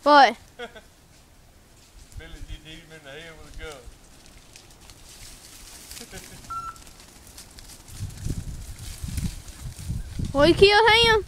What? Billy just hit him in the head with a gun. We killed him?